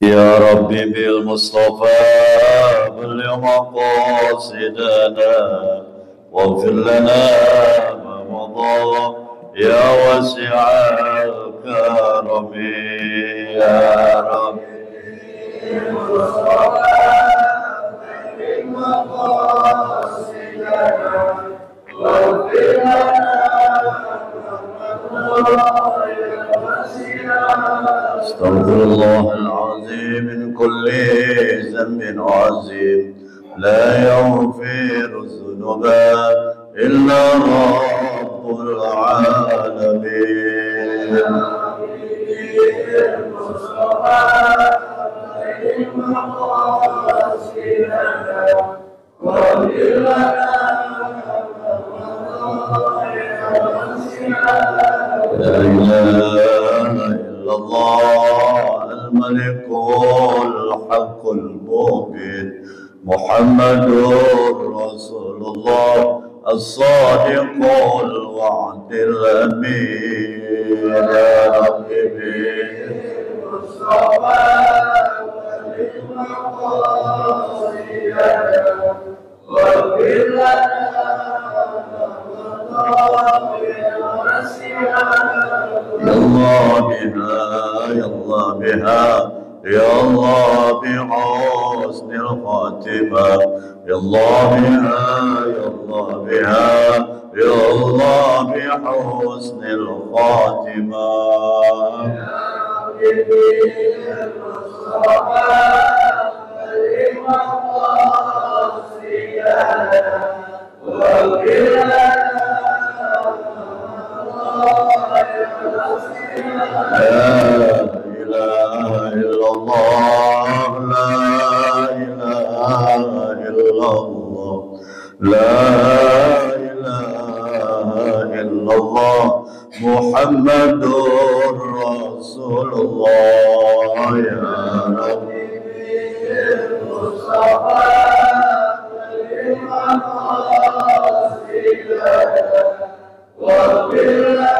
يا ربي بالمصطفى بلغ مقاصدنا واغفر لنا ما مضى يا واسع الكرم يا ربي بالمصطفى بلغ مقاصدنا واغفر لنا استغفر الله العظيم من كل ذنب عظيم لا يغفر الذنوب إلا رب العالمين لا إله إلا الله الملك الحق المبين محمد رسول الله الصادق الوعد الأمين يا ربي بالمصطفى واغفر لنا يا الله بها يا الله بها يا الله بحسن الخاتمة يا الله بها يا الله بها يا الله بحسن الخاتمة يا ربي بالمصطفى واغفر لنا لا إله إلا الله لا إله إلا الله لا إله إلا الله محمد رسول الله يا ربي بالمصطفى واغفر لنا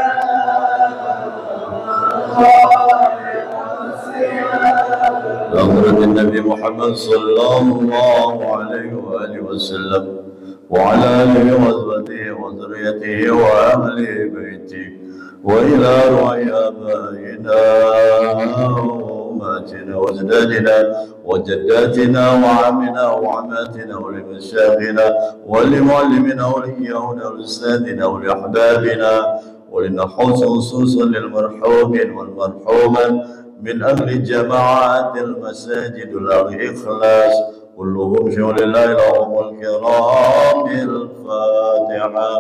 بحضرة النبي محمد صلى الله عليه وآله وسلم وعلى آله وصحبه وذريته وأهل بيته وإلى أرواح آبائنا وأمهاتنا وأجدادنا وجداتنا وعمنا وعماتنا ولمشايخنا ولمعلمنا ولإيانا ولأستاذنا ولأحبابنا ولنحوص خصوصا للمرحومين والمرحومات من أهل الجماعات المساجد والإخلاص كلهم شغل الله لهم الكرام الفاتحة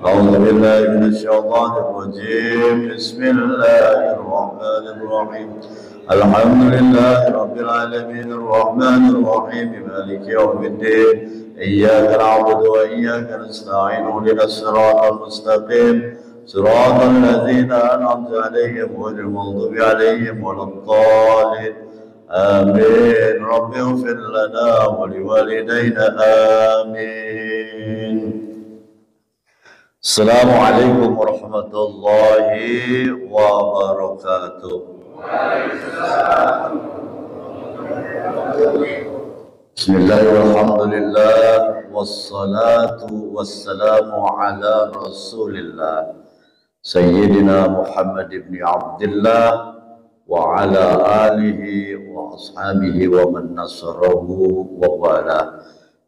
أعوذ بالله من الشيطان الرجيم بسم الله الرحمن الرحيم الحمد لله رب العالمين الرحمن الرحيم مالك يوم الدين إياك نعبد وإياك نستعين اهدنا الصراط المستقيم صراط الذين أنعمت عليهم غير المغضوب عليهم ولا الضالين آمين رب اغفر لنا ولوالدينا آمين. السلام عليكم ورحمة الله وبركاته. بسم الله والحمد لله والصلاة والسلام على رسول الله سيدنا محمد بن عبد الله وعلى آله وأصحابه ومن نصره ووالاه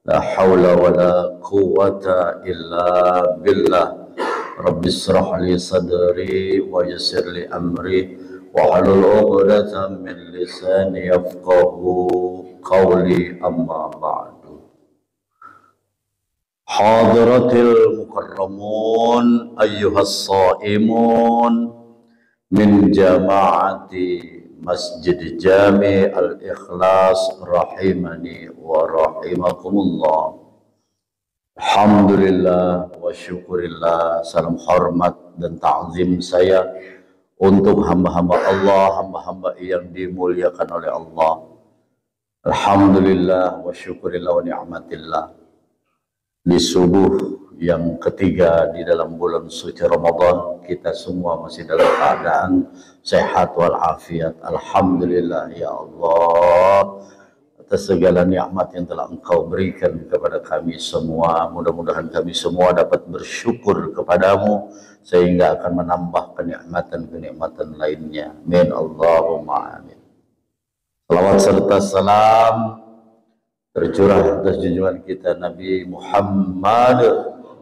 لا حول ولا قوة إلا بالله. رب اشرح لي صدري ويسر لي أمري واحلل عقدة من لساني يفقه قولي أما بعد. حاضرة المكرمون أيها الصائمون من جماعة مسجد جامع الإخلاص رحمني ورحمكم الله. Alhamdulillah wa syukurillah, salam hormat dan ta'zim saya untuk hamba-hamba Allah, hamba-hamba yang dimuliakan oleh Allah. Alhamdulillah wa syukurillah wa ni'matillah. Di subuh yang ketiga di dalam bulan suci Ramadan, kita semua masih dalam keadaan sehat walafiat. Alhamdulillah ya Allah atas segala nikmat yang telah Engkau berikan kepada kami semua. Mudah-mudahan kami semua dapat bersyukur kepadamu sehingga akan menambah kenikmatan-kenikmatan lainnya. Amin Allahumma amin. Salawat serta salam tercurah atas junjungan kita Nabi Muhammad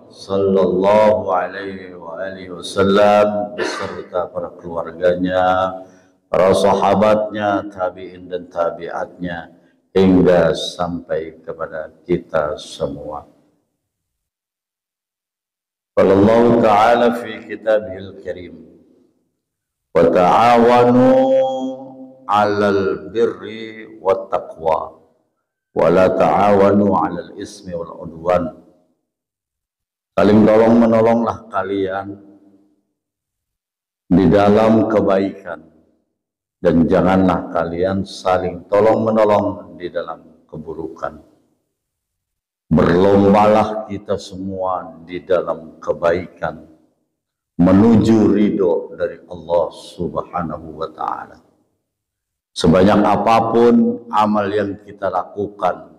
sallallahu alaihi wasallam beserta para keluarganya, para sahabatnya, tabi'in dan tabi'atnya hingga sampai kepada kita semua. Allah Ta'ala fi kitabihil karim wa ta'awanu 'alal birri wat taqwa wa la ta'awanu 'alal ismi wal 'udwan. Saling tolong menolonglah kalian di dalam kebaikan dan janganlah kalian saling tolong menolong di dalam keburukan. Berlombalah kita semua di dalam kebaikan menuju ridho dari Allah Subhanahu wa Ta'ala. Sebanyak apapun amal yang kita lakukan,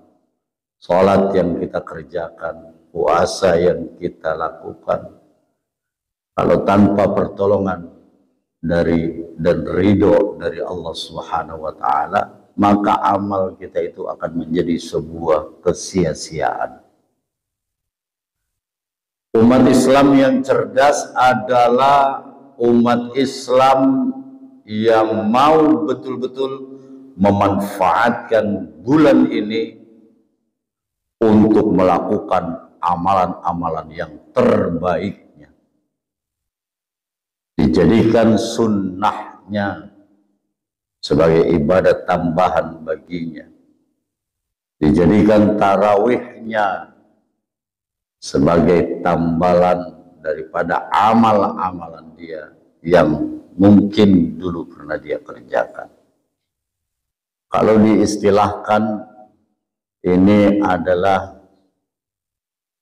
sholat yang kita kerjakan, puasa yang kita lakukan, kalau tanpa pertolongan dari dan ridho dari Allah Subhanahu wa Ta'ala, maka amal kita itu akan menjadi sebuah kesia-siaan. Umat Islam yang cerdas adalah umat Islam yang mau betul-betul memanfaatkan bulan ini untuk melakukan amalan-amalan yang terbaiknya, dijadikan sunnahnya sebagai ibadat tambahan baginya, dijadikan tarawihnya sebagai tambalan daripada amal-amalan dia yang mungkin dulu pernah dia kerjakan. Kalau diistilahkan, ini adalah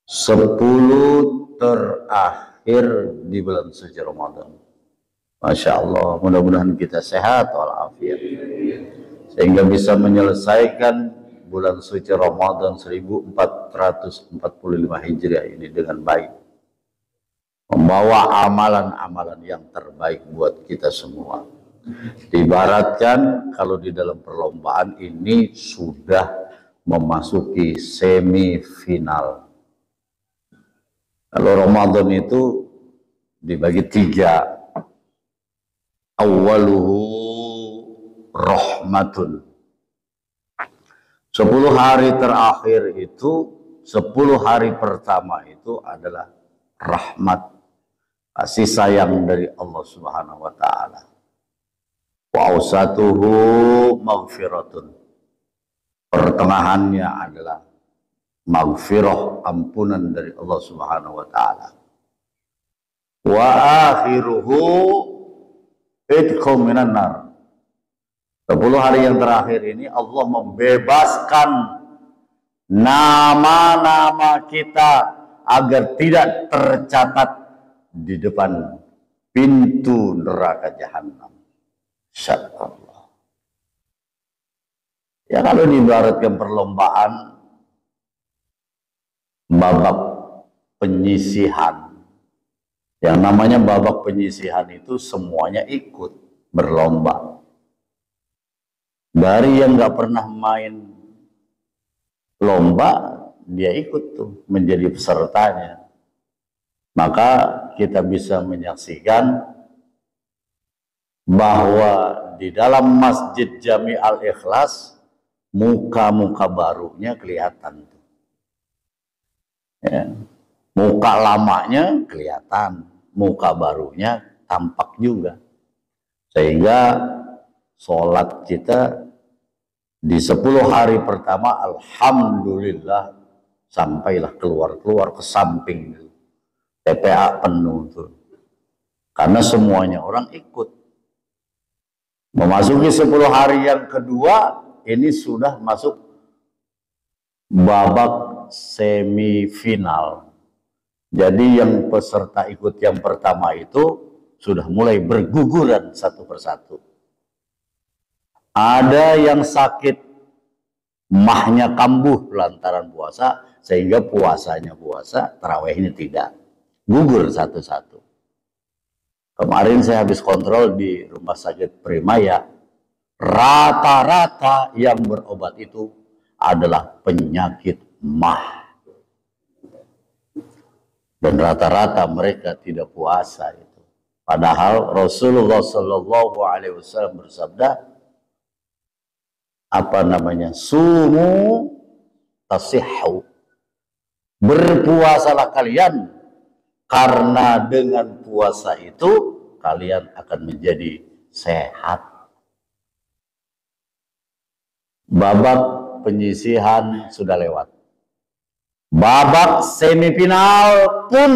10 terakhir di bulan suci Ramadan. Masya Allah, mudah-mudahan kita sehat walafiat sehingga bisa menyelesaikan bulan suci Ramadan 1445 Hijriah ini dengan baik, membawa amalan-amalan yang terbaik buat kita semua. Diibaratkan kalau di dalam perlombaan ini sudah memasuki semifinal. Kalau Ramadan itu dibagi 3. Awaluhu rahmatun. 10 hari terakhir itu, 10 hari pertama itu adalah rahmat, kasih sayang dari Allah Subhanahu wa Ta'ala. Wa awsatuhu maghfiratun. Pertengahannya adalah maghfirah, ampunan dari Allah Subhanahu wa Ta'ala. Wa akhiruhu idkhul minan nar. 10 hari yang terakhir ini Allah membebaskan nama-nama kita agar tidak tercatat di depan pintu neraka jahanam. Insyaallah. Ya, kalau diibaratkan perlombaan babak penyisihan, yang namanya babak penyisihan itu semuanya ikut berlomba. Dari yang nggak pernah main lomba, dia ikut tuh menjadi pesertanya. Maka kita bisa menyaksikan bahwa di dalam Masjid Jami Al-Ikhlas muka-muka barunya kelihatan tuh. Ya. Muka lamanya kelihatan, muka barunya tampak juga. Sehingga sholat kita di 10 hari pertama, alhamdulillah, sampailah keluar ke samping. TPA penuh tuh. Karena semuanya orang ikut. Memasuki 10 hari yang kedua, ini sudah masuk babak semifinal. Jadi yang peserta ikut yang pertama itu sudah mulai berguguran satu persatu. Ada yang sakit, mahnya kambuh lantaran puasa, sehingga puasanya puasa, tarawehnya tidak. Gugur satu-satu. Kemarin saya habis kontrol di rumah sakit Primaya, rata-rata yang berobat itu adalah penyakit mah. Dan rata-rata mereka tidak puasa itu. Padahal Rasulullah Shallallahu Alaihi Wasallam bersabda, sumu tasihhu, berpuasalah kalian, karena dengan puasa itu kalian akan menjadi sehat. Babak penyisihan sudah lewat. Babak semifinal pun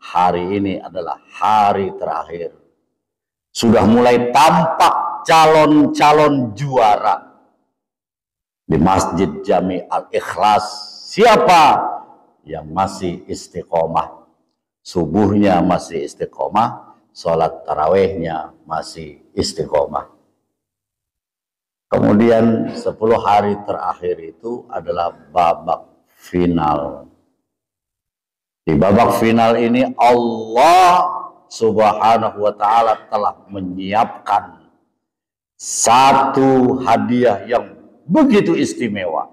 hari ini adalah hari terakhir. Sudah mulai tampak calon-calon juara di Masjid Jami Al-Ikhlas. Siapa yang masih istiqomah? Subuhnya masih istiqomah, sholat tarawehnya masih istiqomah. Kemudian 10 hari terakhir itu adalah babak final. Di babak final ini Allah Subhanahu wa ta'ala telah menyiapkan satu hadiah yang begitu istimewa,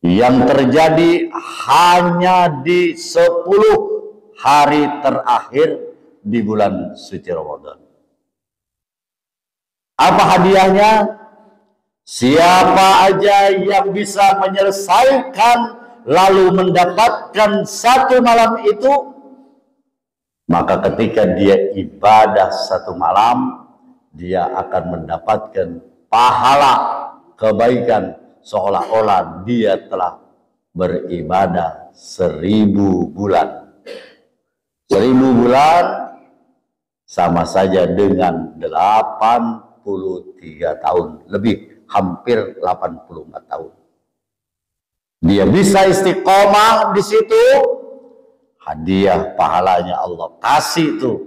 yang terjadi hanya di 10 hari terakhir di bulan suci Ramadan. Apa hadiahnya? Siapa aja yang bisa menyelesaikan lalu mendapatkan satu malam itu, maka ketika dia ibadah satu malam, dia akan mendapatkan pahala kebaikan seolah-olah dia telah beribadah 1000 bulan. 1000 bulan sama saja dengan 83 tahun lebih, hampir 84 tahun. Dia bisa istiqomah di situ, hadiah pahalanya Allah kasih itu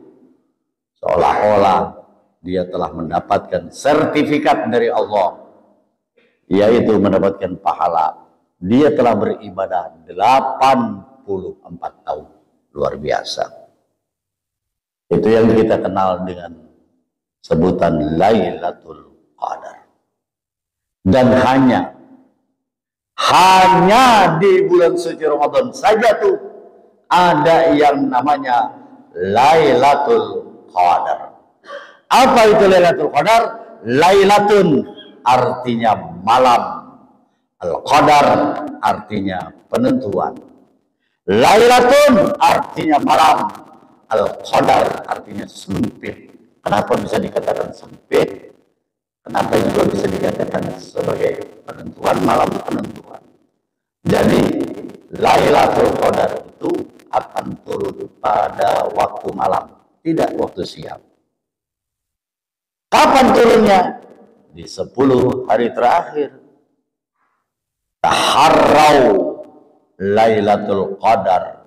seolah-olah dia telah mendapatkan sertifikat dari Allah, yaitu mendapatkan pahala. Dia telah beribadah 84 tahun. Luar biasa. Itu yang kita kenal dengan sebutan Lailatul Qadar. Dan hanya di bulan suci Ramadan saja tuh ada yang namanya Lailatul Qadar. Apa itu Lailatul Qadar? Lailatun artinya malam, Al-Qadar artinya penentuan. Lailatun artinya malam, Al-Qadar artinya sempit. Kenapa bisa dikatakan sempit? Kenapa juga bisa dikatakan sebagai penentuan, malam penentuan? Jadi Lailatul Qadar itu akan turun pada waktu malam, tidak waktu siang. Kapan turunnya? Di 10 hari terakhir. Taharrau Lailatul Qadar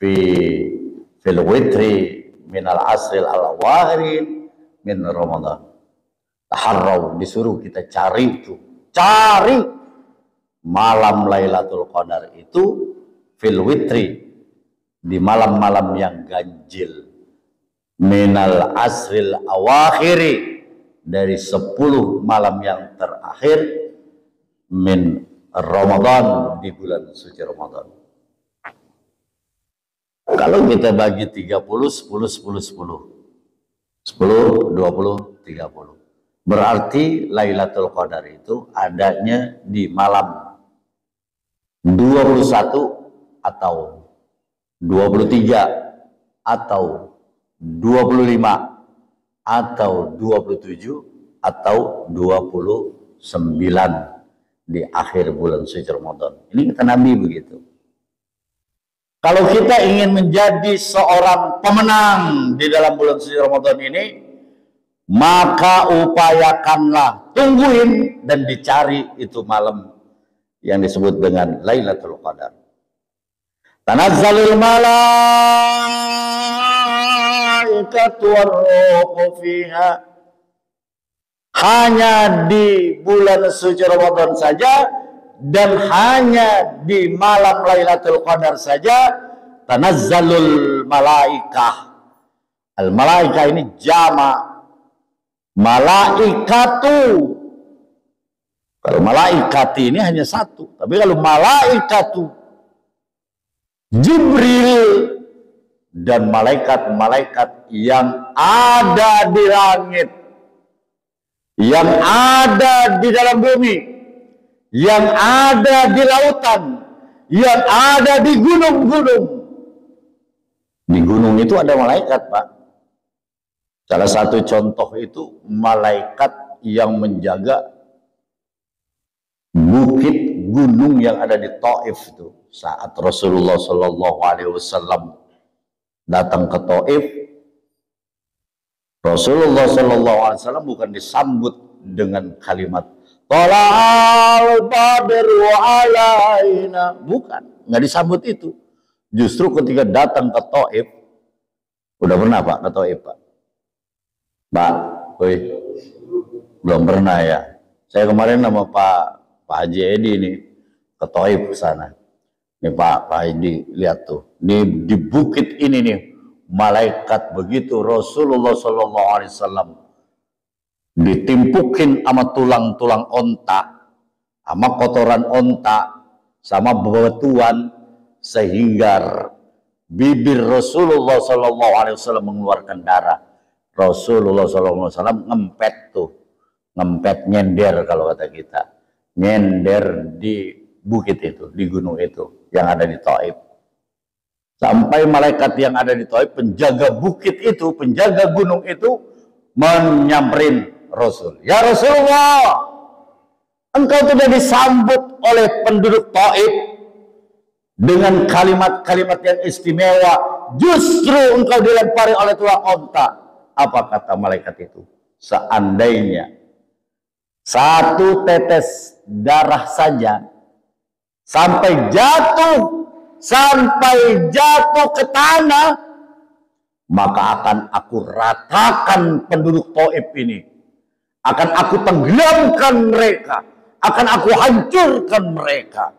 fil witri minal asril al-awakhir min Ramadan. Taharrau, disuruh kita cari itu. Cari malam Lailatul Qadar itu fil witri, di malam-malam yang ganjil, minal asril awakhiri, dari 10 malam yang terakhir, min Ramadan, di bulan suci Ramadan. Kalau kita bagi 30, 10, 10, 10. 10, 20, 30. Berarti Lailatul Qadar itu adanya di malam 21 atau 23 atau 25 atau 27 atau 29 di akhir bulan suci Ramadan. Ini kata Nabi begitu. Kalau kita ingin menjadi seorang pemenang di dalam bulan suci Ramadan ini, maka upayakanlah, tungguin dan dicari itu malam yang disebut dengan Lailatul Qadar. Tanazzalul malaikatu war-ruhu fiha. Hanya di bulan suci Ramadan saja dan hanya di malam Lailatul Qadar saja tanazzalul malaikah. Al malaikah ini jama' malaikatu. Kalau malaikati ini hanya satu, tapi kalau malaikatu Jibril dan malaikat-malaikat yang ada di langit, yang ada di dalam bumi, yang ada di lautan, yang ada di gunung-gunung. Di gunung itu ada malaikat, Pak. Salah satu contoh itu malaikat yang menjaga bukit gunung yang ada di Taif itu. Saat Rasulullah Shallallahu Alaihi Wasallam datang ke Taif, Rasulullah Shallallahu Alaihi Wasallam bukan disambut dengan kalimat "Tola'al badru alaina", bukan, nggak disambut itu. Justru ketika datang ke Taif, udah pernah Pak ke Taif Pak? Pak, belum pernah ya. Saya kemarin sama Pak Haji Edi ini ke Taif ke sana. Nih Pak Haji lihat tuh, nih di bukit ini nih malaikat begitu Rasulullah Shallallahu Alaihi Wasallam ditimpukin sama tulang-tulang onta, sama kotoran onta, sama bebatuan, sehingga bibir Rasulullah Shallallahu Alaihi Wasallam mengeluarkan darah. Rasulullah Shallallahu Alaihi Wasallam ngempet tuh, ngempet nyender kalau kata kita, nyender di bukit itu, di gunung itu yang ada di Taif. Sampai malaikat yang ada di Taif, penjaga bukit itu, penjaga gunung itu, menyamperin Rasul. Ya Rasulullah, engkau tidak disambut oleh penduduk Taif dengan kalimat-kalimat yang istimewa, justru engkau dilempari oleh tulang onta. Apa kata malaikat itu? Seandainya satu tetes darah saja sampai jatuh ke tanah, maka akan aku ratakan penduduk Taif ini, akan aku tenggelamkan mereka, akan aku hancurkan mereka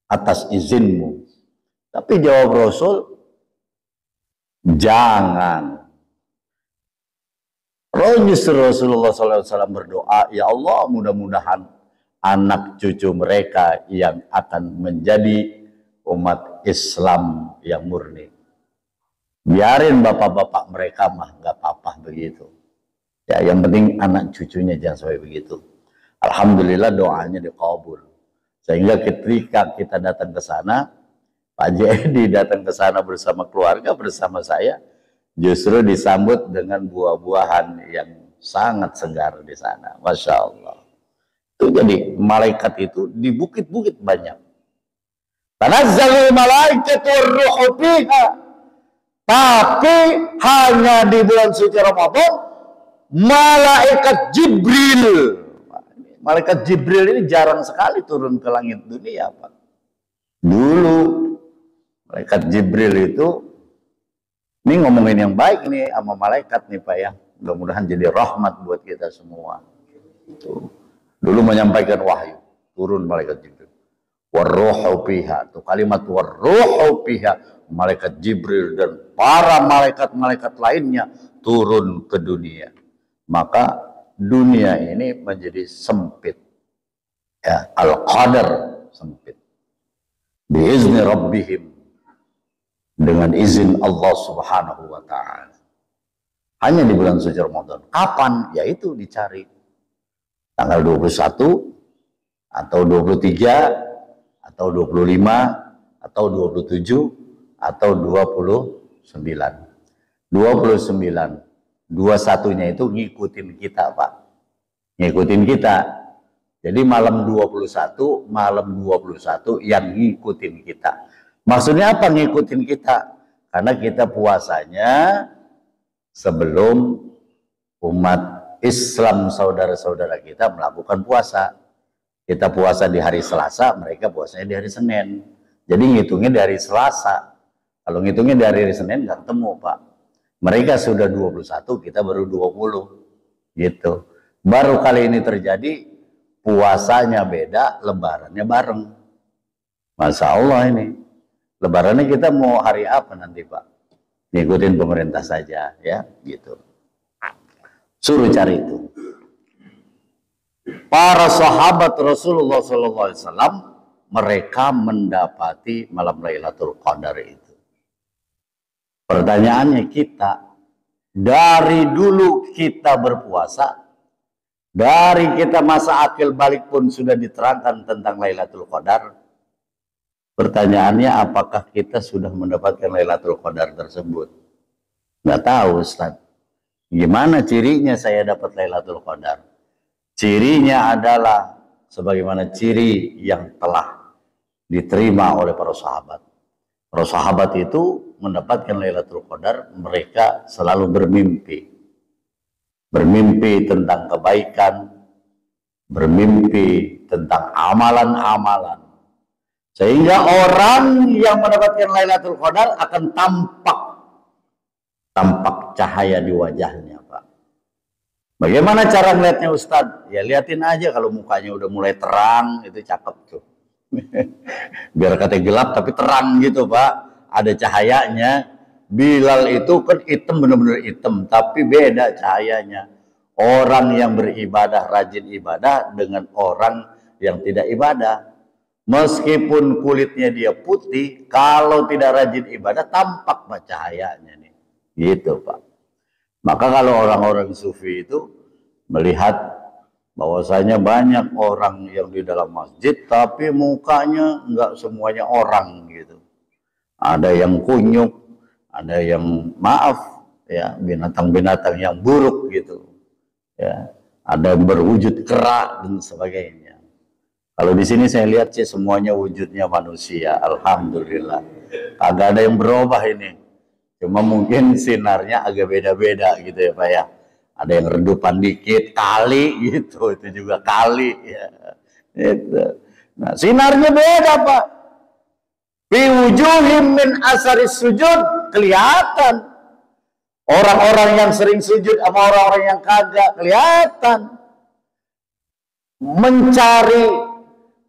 atas izinmu. Tapi jawab Rasul, jangan. Rasulullah SAW berdoa, ya Allah, mudah-mudahan anak cucu mereka yang akan menjadi umat Islam yang murni. Biarin bapak-bapak mereka mah nggak apa-apa begitu. Ya, yang penting anak cucunya jangan sampai begitu. Alhamdulillah doanya dikabul. Sehingga ketika kita datang ke sana, Pak Jadi datang ke sana bersama keluarga, bersama saya, justru disambut dengan buah-buahan yang sangat segar di sana. Masya Allah. Itu jadi malaikat itu di bukit-bukit banyak. Tanazzalul malaikatu war-ruhu fiha. Tapi hanya di bulan suci Ramadan, malaikat Jibril. Malaikat Jibril ini jarang sekali turun ke langit dunia, Pak. Dulu malaikat Jibril itu, ini ngomongin yang baik nih sama malaikat nih Pak ya. Mudah-mudahan jadi rahmat buat kita semua. Itu. Dulu menyampaikan wahyu, turun malaikat Jibril. War-ruhu fiha. Itu kalimat war-ruhu fiha. Malaikat Jibril dan para malaikat-malaikat lainnya turun ke dunia. Maka dunia ini menjadi sempit. Ya, al-qadar sempit. Biizni rabbihim. Dengan izin Allah Subhanahu wa ta'ala. Hanya di bulan suci Ramadan. Kapan? Yaitu dicari. Tanggal 21, atau 23, atau 25, atau 27, atau 29. 29. 21-nya itu ngikutin kita, Pak. Ngikutin kita. Jadi malam 21 yang ngikutin kita. Maksudnya apa ngikutin kita? Karena kita puasanya sebelum umat Islam saudara-saudara kita melakukan puasa. Kita puasa di hari Selasa, mereka puasanya di hari Senin. Jadi ngitungnya dari Selasa. Kalau ngitungnya dari hari Senin nggak ketemu, Pak. Mereka sudah 21, kita baru 20. Gitu. Baru kali ini terjadi, puasanya beda, lebarannya bareng. Masya Allah ini. Lebarannya kita mau hari apa nanti, Pak? Ngikutin pemerintah saja, ya, gitu. Suruh cari itu. Para sahabat Rasulullah SAW, mereka mendapati malam Lailatul Qadar itu. Pertanyaannya kita, dari dulu kita berpuasa, dari kita masa akil balik pun sudah diterangkan tentang Lailatul Qadar. Pertanyaannya, apakah kita sudah mendapatkan Lailatul Qadar tersebut? Nggak tahu, Ustaz. Gimana cirinya saya dapat Lailatul Qadar? Cirinya adalah sebagaimana ciri yang telah diterima oleh para sahabat. Para sahabat itu mendapatkan Lailatul Qadar, mereka selalu bermimpi. Bermimpi tentang kebaikan, bermimpi tentang amalan-amalan. Sehingga orang yang mendapatkan Lailatul Qadar akan tampak cahaya di wajahnya, Pak. Bagaimana cara melihatnya, Ustadz? Ya liatin aja, kalau mukanya udah mulai terang, itu cakep tuh. Biar katanya gelap tapi terang gitu, Pak. Ada cahayanya. Bilal itu kan hitam, benar-benar hitam, tapi beda cahayanya. Orang yang beribadah, rajin ibadah dengan orang yang tidak ibadah. Meskipun kulitnya dia putih, kalau tidak rajin ibadah, tampak Pak cahayanya nih. Gitu, Pak. Maka kalau orang-orang sufi itu melihat bahwasanya banyak orang yang di dalam masjid, tapi mukanya nggak semuanya orang gitu. Ada yang kunyuk, ada yang maaf, ya binatang-binatang yang buruk gitu. Ya, ada yang berwujud kera dan sebagainya. Kalau di sini saya lihat sih semuanya wujudnya manusia, alhamdulillah. Kagak ada yang berubah ini. Cuma mungkin sinarnya agak beda-beda gitu ya Pak ya. Ada yang redupan dikit, kali gitu, itu juga kali ya. Itu. Nah, sinarnya beda Pak. Fi wujuhim min asaris sujud, kelihatan. Orang-orang yang sering sujud sama orang-orang yang kagak kelihatan. Mencari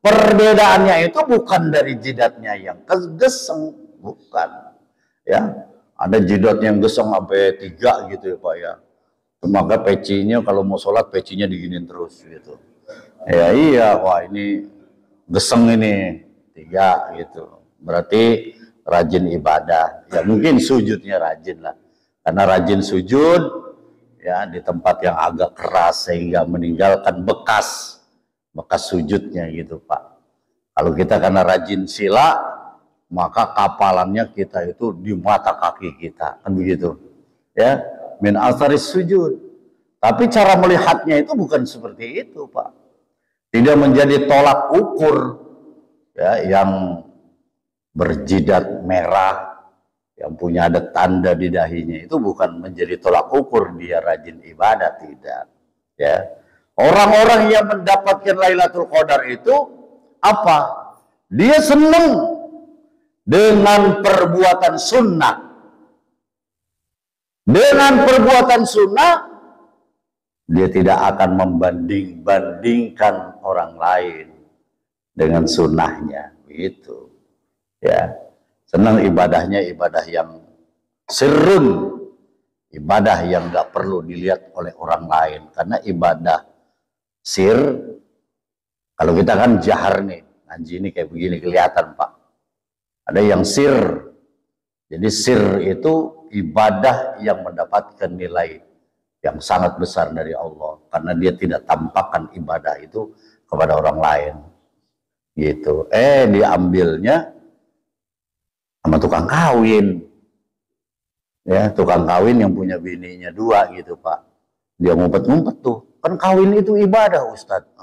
perbedaannya itu bukan dari jidatnya yang geseng, bukan. Ya, ada jidat yang geseng sampai 3 gitu ya Pak ya. Maka pecinya kalau mau sholat pecinya diginin terus gitu. Ya iya, wah ini geseng ini 3 gitu. Berarti rajin ibadah. Ya mungkin sujudnya rajin lah. Karena rajin sujud ya di tempat yang agak keras sehingga meninggalkan bekas sujudnya gitu Pak. Kalau kita karena rajin sila, maka kapalannya kita itu di mata kaki kita, kan begitu. Ya, min asaris sujud. Tapi cara melihatnya itu bukan seperti itu, Pak. Tidak menjadi tolak ukur ya yang berjidat merah, yang punya ada tanda di dahinya, itu bukan menjadi tolak ukur dia rajin ibadah, tidak. Ya. Orang-orang yang mendapatkan Lailatul Qadar itu apa? Dia senang dengan perbuatan sunnah. Dengan perbuatan sunnah, dia tidak akan membanding-bandingkan orang lain dengan sunnahnya. Gitu. Ya. Senang ibadahnya ibadah yang sirrun. Ibadah yang gak perlu dilihat oleh orang lain. Karena ibadah sir, kalau kita kan jahar nih, ngaji ini kayak begini kelihatan Pak. Ada yang sir, jadi sir itu ibadah yang mendapatkan nilai yang sangat besar dari Allah, karena dia tidak tampakkan ibadah itu kepada orang lain. Gitu. Diambilnya sama tukang kawin, ya tukang kawin yang punya bininya 2 gitu Pak. Dia ngumpet-ngumpet tuh. Kan kawin itu ibadah Ustadz.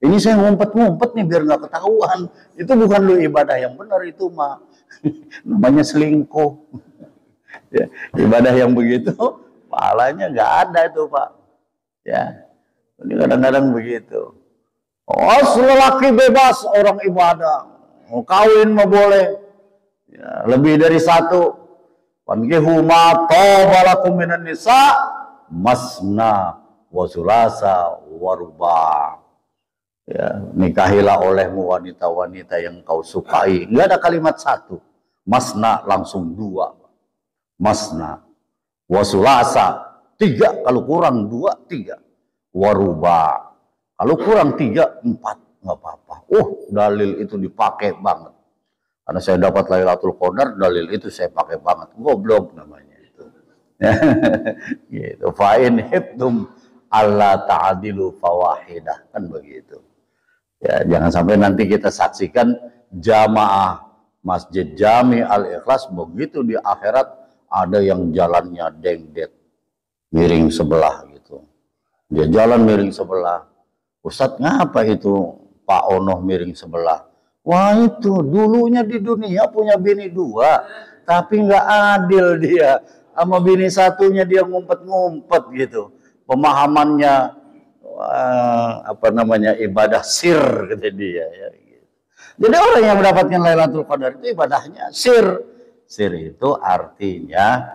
Ini saya ngumpet-ngumpet nih biar nggak ketahuan. Itu bukan lu ibadah yang benar, itu mah namanya selingkuh. Ya, ibadah yang begitu pahalanya nggak ada itu Pak. Ya, ini kadang-kadang begitu. Oh, lelaki bebas orang ibadah, mau kawin mau boleh, ya, lebih dari satu. Fankihu ma tobalakum minan nisa masna wa sulasa wa ruba'. Ya, nikahilah olehmu wanita-wanita yang kau sukai. Enggak ada kalimat satu. Masna langsung dua. Masna wa sulasa tiga, kalau kurang dua tiga. Wa ruba'. Kalau kurang 3, 4, nggak apa-apa. Dalil itu dipakai banget. Karena saya dapat Lailatul Qadar, dalil itu saya pakai banget. Goblok namanya itu. Gitu. Fa'in hibtum alla ta'adilu fawahidah, kan begitu. Ya, jangan sampai nanti kita saksikan jamaah Masjid Jami Al-Ikhlas begitu di akhirat ada yang jalannya dengdet, miring sebelah gitu. Dia jalan miring sebelah. Ustadz, ngapa itu Pak Ono miring sebelah? Wah, itu dulunya di dunia punya bini 2, tapi nggak adil dia. Sama bini satunya dia ngumpet-ngumpet gitu. Pemahamannya ibadah sir kata dia. Ya, gitu. Jadi orang yang mendapatkan Lailatul Qadar itu ibadahnya sir. Sir itu artinya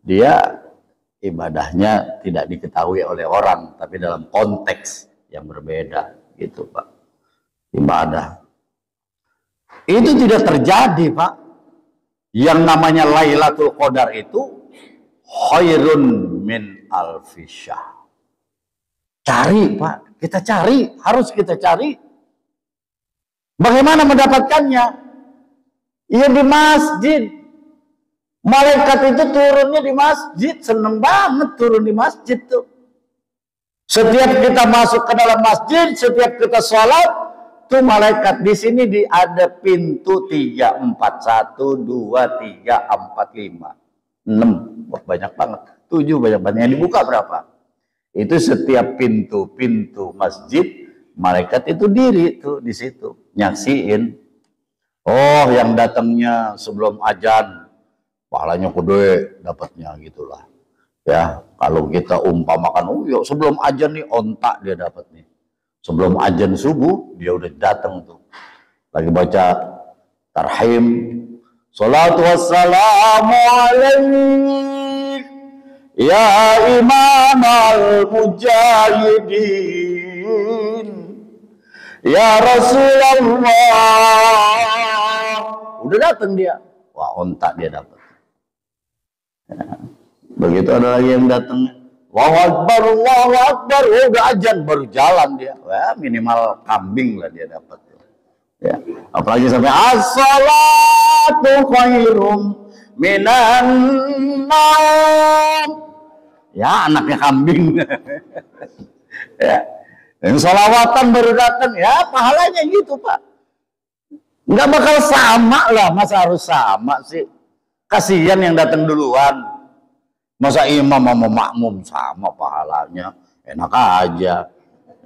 dia ibadahnya tidak diketahui oleh orang, tapi dalam konteks yang berbeda gitu Pak. Ibadah itu tidak terjadi Pak. Yang namanya Lailatul Qadar itu khairun min alfi syahr. Cari Pak, kita cari, harus kita cari. Bagaimana mendapatkannya? Ya di masjid. Malaikat itu turunnya di masjid, seneng banget turun di masjid tuh. Setiap kita masuk ke dalam masjid, setiap kita sholat, tuh malaikat di sini ada pintu 3, 4, 1, 2, 3, 4, 5, 6. Wah, banyak banget. 7 banyak banget. Yang dibuka berapa? Itu setiap pintu masjid, malaikat itu diri tuh di situ, nyaksiin. Oh, yang datangnya sebelum azan, pahalanya gede dapatnya gitulah. Ya, kalau kita umpamakan, yuk sebelum azan nih ontak dia dapat nih. Sebelum azan subuh dia udah datang tuh. Lagi baca tarhim, salatu wassalamu alaik ya imam al-mujahidin ya Rasulullah. Udah datang dia. Wah, ontak dia dapat. Ya. Begitu ada lagi yang datang, Allahu Akbar, udah azan baru jalan dia. Wah, minimal kambing lah dia dapat. Ya. Apalagi sampai as-salatu khairum minan naum. Ya, anaknya kambing. Ya. Yang sholawatan baru datang, ya pahalanya gitu Pak. Nggak bakal sama lah, masa harus sama sih? Kasihan yang datang duluan. Masa imam sama makmum sama pahalanya? Enak aja,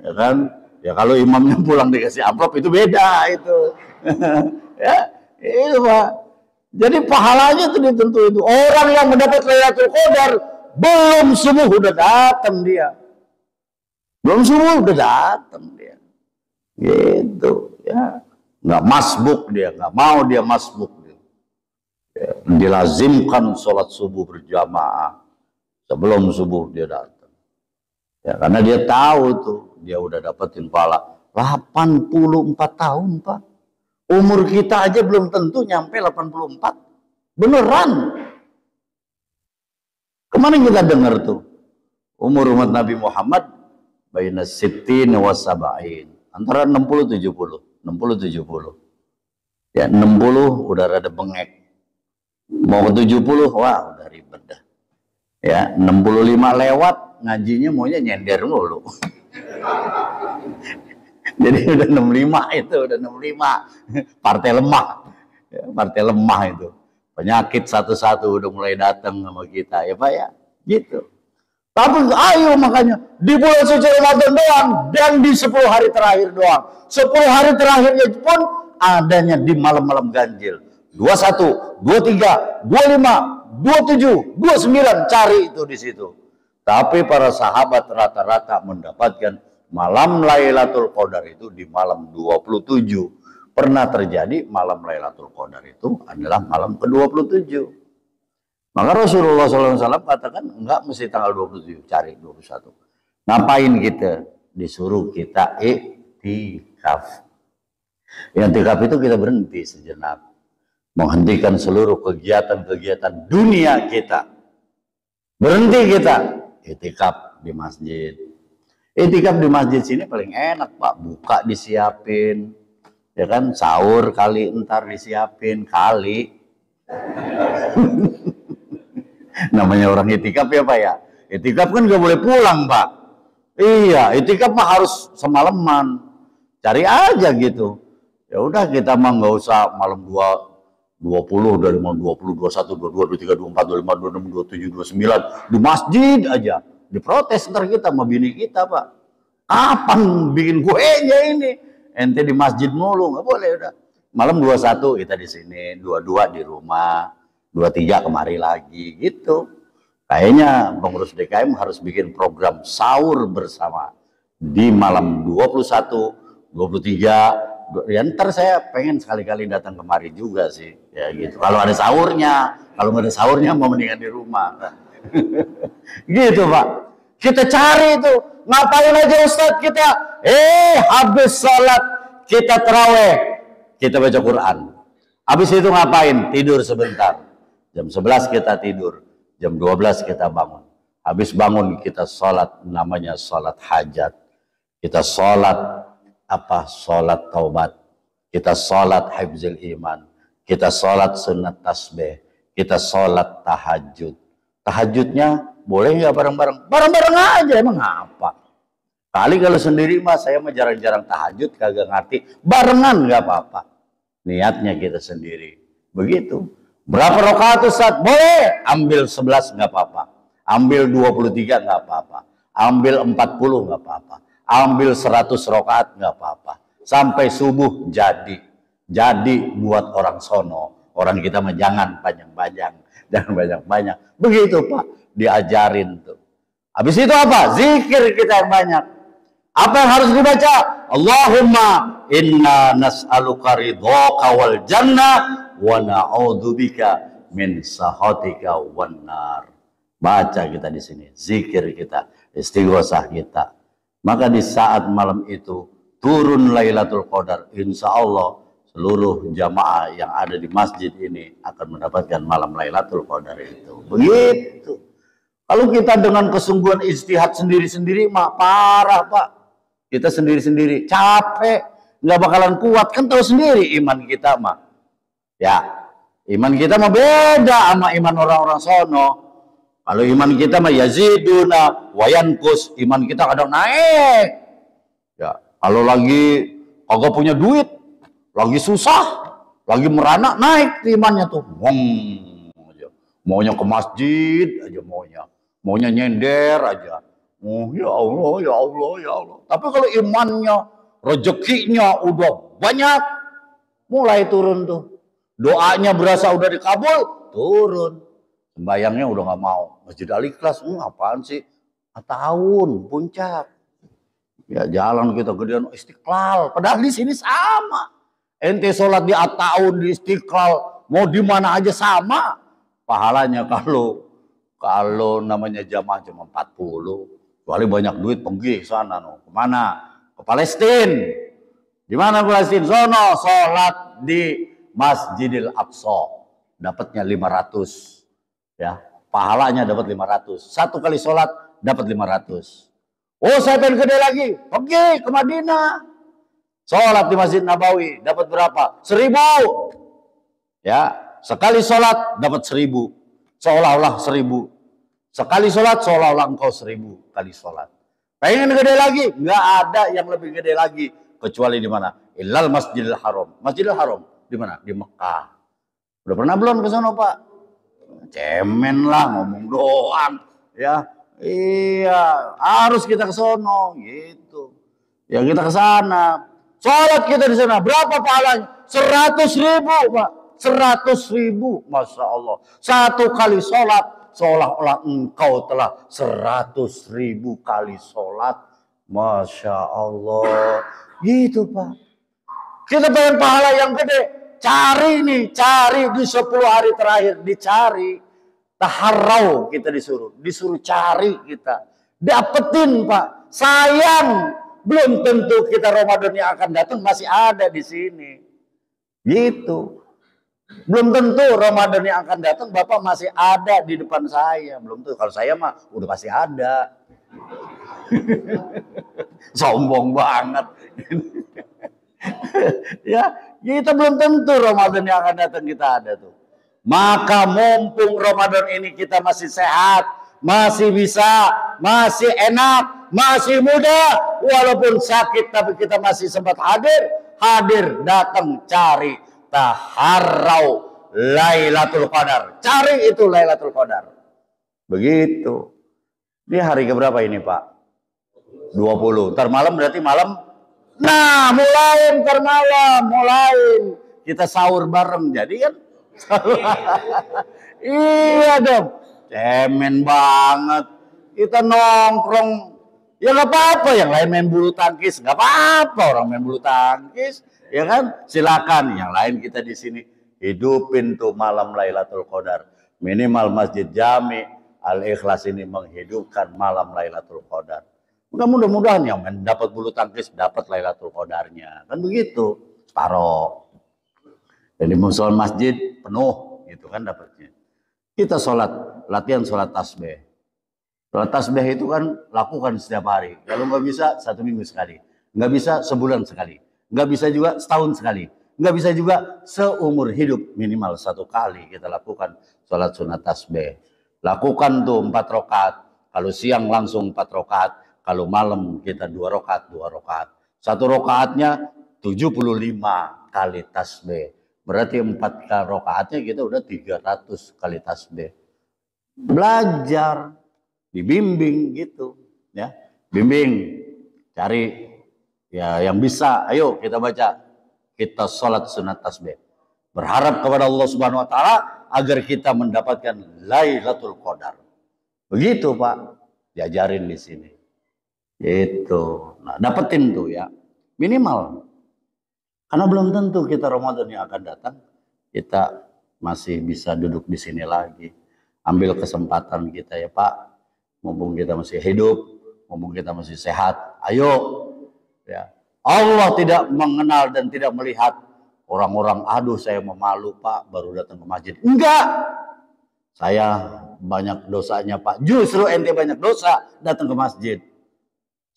ya kan? Ya kalau imamnya pulang dikasih amplop itu beda itu. Ya, itu Pak. Jadi pahalanya itu ditentu itu. Orang yang mendapat Lailatul Qadar belum subuh udah datang dia. Belum subuh udah datang dia. Gitu, ya. Nggak masbuk dia, nggak mau dia masbuk. Ya, dilazimkan sholat subuh berjamaah sebelum subuh dia datang. Ya, karena dia tahu tuh dia udah dapetin pahala 84 tahun Pak. Umur kita aja belum tentu nyampe 84. Beneran. Kemarin kita dengar tuh umur umat Nabi Muhammad baina sittin wa sab'in, antara 60 70. 60 70. Ya 60 udah rada bengek. Mau ke 70, wah udah ribet dah. Ya, 65 lewat, ngajinya maunya nyender mulu. Jadi udah 65 itu, udah 65. Partai lemah. Ya, partai lemah itu. Penyakit satu-satu udah mulai datang sama kita, ya Pak ya. Gitu. Tapi ayo makanya di bulan suci Ramadan doang dan di 10 hari terakhir doang. 10 hari terakhirnya pun adanya di malam-malam ganjil. 21, 23, 25, 27, 29 cari itu di situ. Tapi para sahabat rata-rata mendapatkan malam Lailatul Qadar itu di malam 27. Pernah terjadi malam Lailatul Qadar itu adalah malam ke-27. Maka Rasulullah SAW katakan enggak mesti tanggal 27, cari 21. Ngapain kita? Disuruh kita iktikaf. Iktikaf itu kita berhenti sejenak. Menghentikan seluruh kegiatan-kegiatan dunia kita. Berhenti kita. Iktikaf di masjid. Iktikaf di masjid sini paling enak Pak. Buka disiapin. Ya kan, sahur kali entar disiapin. Kali. Namanya orang itikaf ya Pak ya. Itikaf kan gak boleh pulang Pak. Iya, itikaf mah harus semalaman. Cari aja gitu. Ya udah kita mah nggak usah malam 20 dari malam 20, 21, 22, 23, 24, 25, 26, 27, 29 di masjid aja. Diprotes ntar kita sama bini kita Pak. Kapan bikin kuenya ini? Ente di masjid mulu, nggak boleh udah. Malam 21 kita di sini, 22 di rumah. 23 kemari lagi gitu. Kayaknya pengurus DKM harus bikin program sahur bersama di malam 21, 23. Ya ntar saya pengen sekali-kali datang kemari juga sih, ya gitu. Kalau ada sahurnya, kalau nggak ada sahurnya mau mendingan di rumah. Gitu Pak. Kita cari itu, ngapain aja Ustadz kita? Habis sholat kita terawih, kita baca Quran. Habis itu ngapain? Tidur sebentar. Jam 11 kita tidur, jam 12 kita bangun. Habis bangun kita sholat, namanya sholat hajat. Kita sholat apa? Sholat taubat. Kita sholat hifzil iman. Kita sholat sunat tasbih. Kita sholat tahajud. Tahajudnya boleh nggak bareng-bareng? Bareng-bareng aja, emang apa? Kali kalau sendiri mah saya mah jarang-jarang tahajud, kagak ngerti. Barengan nggak apa-apa. Niatnya kita sendiri. Begitu. Berapa rakaat Ustaz? Boleh. Ambil 11 nggak apa-apa. Ambil 23 nggak apa-apa. Ambil 40 nggak apa-apa. Ambil 100 rakaat nggak apa-apa. Sampai subuh jadi. Jadi buat orang sono. Orang kita mah jangan panjang-panjang. Jangan banyak-banyak. Begitu Pak. Diajarin tuh. Habis itu apa? Zikir kita yang banyak. Apa yang harus dibaca? Allahumma inna nas'aluka ridhaka wal jannah wa na'udzubika min sakhatika wan nar. Baca kita di sini, zikir kita, istighosah kita. Maka di saat malam itu turun Lailatul Qadar, insya Allah seluruh jamaah yang ada di masjid ini akan mendapatkan malam Lailatul Qadar itu. Begitu. Kalau kita dengan kesungguhan ijtihad sendiri-sendiri mah parah Pak. Kita sendiri-sendiri capek, nggak bakalan kuat, kan tahu sendiri iman kita mah. Ya, iman kita mah beda sama iman orang-orang sono. Kalau iman kita mah yaziduna wa yanqus, iman kita kadang naik. Ya, kalau lagi kagak punya duit, lagi susah, lagi merana, naik imannya tuh. Aja. Maunya ke masjid aja maunya nyender aja. Oh ya Allah, ya Allah, ya Allah. Tapi kalau imannya, rezekinya udah banyak, mulai turun tuh. Doanya berasa udah dikabul, turun. Sembayangnya udah nggak mau. Masjid Al-Ikhlas, apaan sih? Tahun puncak. Ya jalan kita gedean Istiqlal. Padahal di sini sama. Ente sholat di At-Taun di Istiqlal, mau di mana aja sama. Pahalanya kalau namanya jamaah cuma 40. Kecuali banyak duit pergi sana no. Kemana? Ke Palestina. Di mana Palestina? Sono sholat di Masjidil Aqsa. Dapatnya 500. Ya, pahalanya dapat 500. Satu kali sholat dapat 500. Oh, saya pengen gede lagi. Pergi ke Madinah. Sholat di Masjid Nabawi dapat berapa? 1000. Ya, sekali sholat dapat 1000. Seolah-olah 1000. Sekali sholat seolah-olah engkau 1000 kali sholat. Pengen gede lagi? Nggak ada yang lebih gede lagi kecuali di mana? Illal Masjidil Haram. Masjidil Haram di mana? Di Mekah. Udah pernah belum ke sana Pak? Cemen lah ngomong doang. Ya, Iya, harus kita ke sono gitu. Ya kita ke sana. Sholat kita di sana berapa pahalanya? 100.000 Pak. 100.000, Masya Allah. Satu kali sholat seolah-olah engkau telah 100.000 kali sholat. Masya Allah. Gitu Pak. Kita pengen pahala yang gede. Cari nih, cari di 10 hari terakhir. Dicari. Taharau kita disuruh cari kita. Dapetin Pak. Sayang, belum tentu kita Ramadan yang akan datang masih ada di sini. Gitu. Belum tentu Ramadan yang akan datang Bapak masih ada di depan saya. Belum tentu. Kalau saya mah udah pasti ada. Sombong banget. Ya, kita belum tentu Ramadan yang akan datang kita ada tuh. Maka mumpung Ramadan ini kita masih sehat, masih bisa, masih enak, masih muda, walaupun sakit tapi kita masih sempat hadir datang cari taharau Lailatul Qadar. Cari itu Lailatul Qadar. Begitu. Ini hari keberapa ini Pak? 20. Ntar malam berarti malam. Nah, mulai ntar malam, mulai kita sahur bareng. Jadi kan iya dong, cemen banget. Kita nongkrong, ya nggak apa-apa. Yang lain main bulu tangkis, nggak apa-apa. Orang main bulu tangkis, ya kan? Silakan. Yang lain kita di sini hidupin tuh malam Lailatul Qadar. Minimal Masjid Jami Al-Ikhlas ini menghidupkan malam Lailatul Qadar. Mudah-mudahan yang mendapat bulu tangkis dapat Lailatul Qadarnya, kan begitu. Separoh. Dan di musola masjid penuh, gitu kan dapatnya. Kita sholat, latihan sholat tasbih. Sholat tasbih itu kan lakukan setiap hari. Kalau nggak bisa 1 minggu sekali, nggak bisa sebulan sekali, nggak bisa juga setahun sekali, nggak bisa juga seumur hidup minimal 1 kali kita lakukan sholat sunat tasbih. Lakukan tuh 4 rakaat. Kalau siang langsung 4 rakaat. Kalau malam kita 2 rakaat, 2 rakaat. 1 rakaatnya 75 kali tasbih. Berarti 4 rakaatnya kita udah 300 kali tasbih. Belajar, dibimbing gitu, ya. Bimbing, cari ya yang bisa. Ayo kita baca, kita sholat sunat tasbih. Berharap kepada Allah Subhanahu Wa Taala agar kita mendapatkan Lailatul Qadar. Begitu Pak, diajarin di sini. Itu, nah dapetin tuh ya, minimal. Karena belum tentu kita Ramadan yang akan datang, kita masih bisa duduk di sini lagi. Ambil kesempatan kita ya Pak, mumpung kita masih hidup, mumpung kita masih sehat, ayo. Ya. Allah tidak mengenal dan tidak melihat orang-orang, aduh saya memalu Pak, baru datang ke masjid. Enggak, saya banyak dosanya Pak. Justru ente banyak dosa datang ke masjid.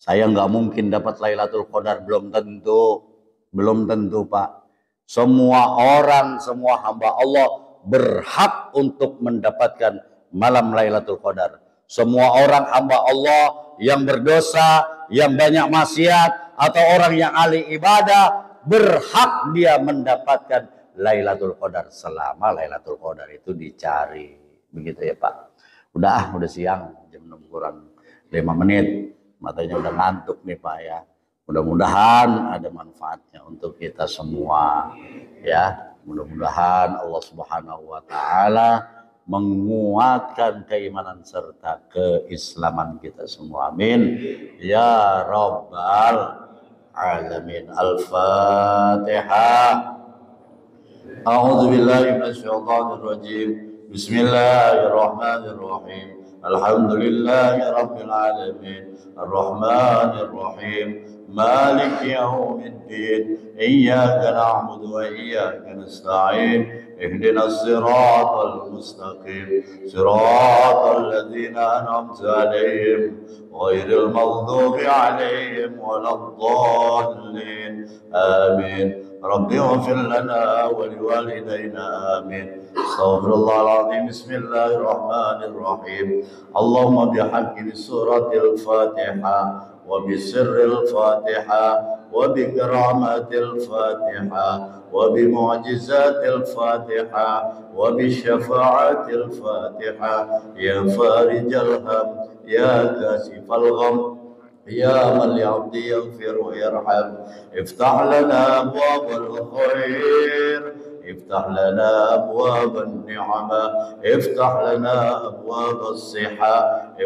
Saya nggak mungkin dapat Lailatul Qadar, belum tentu. Belum tentu Pak. Semua orang, semua hamba Allah berhak untuk mendapatkan malam Lailatul Qadar. Semua orang hamba Allah yang berdosa, yang banyak maksiat, atau orang yang ahli ibadah, berhak dia mendapatkan Lailatul Qadar selama Lailatul Qadar itu dicari. Begitu ya Pak. Udah siang, jam 6 kurang 5 menit. Matanya udah ngantuk nih Pak ya. Mudah-mudahan ada manfaatnya untuk kita semua ya. Mudah-mudahan Allah Subhanahu Wa Taala menguatkan keimanan serta keislaman kita semua. Amin ya rabbal alamin. Al-Fatihah. A'udzu billahi minasyaitonir rajim. Bismillahirrahmanirrahim. Alhamdulillahi rabbil alamin. Ar-Rahmanir Rahim. مالك يوم الدين إياك نعبد وإياك نستعين اهدنا الصراط المستقيم صراط الذين أنعمت عليهم غير المغضوب عليهم ولا الضالين آمين رب اغفر لنا ولوالدينا آمين. استغفر الله العظيم. بسم الله الرحمن الرحيم. اللهم بحق سورة الفاتحة وبسر الفاتحة وبكرامات الفاتحة وبمعجزات الفاتحة وبشفاعة الفاتحة يا فارج الهم يا كاشف الغم يا من لعبده يغفر ويرحم افتح لنا أبواب الخير افتح لنا أبواب النعمة افتح لنا أبواب الصحة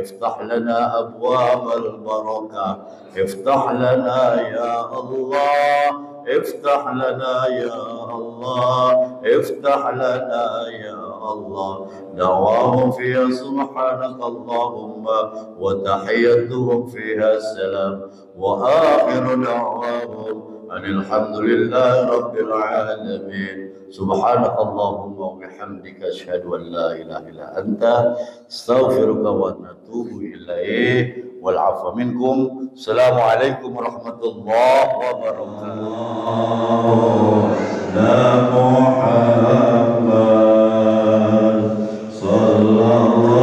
افتح لنا أبواب البركة افتح لنا يا الله افتح لنا يا الله افتح لنا يا الله. دعواهم فيها سبحانك اللهم وتحيتهم فيها السلام وآخر دعواهم أن الحمد لله رب العالمين. سبحانك اللهم وبحمدك أشهد أن لا إله إلا أنت استغفرك ونتوب إليه والعفو منكم. السلام عليكم ورحمة الله وبركاته. محمد صلى الله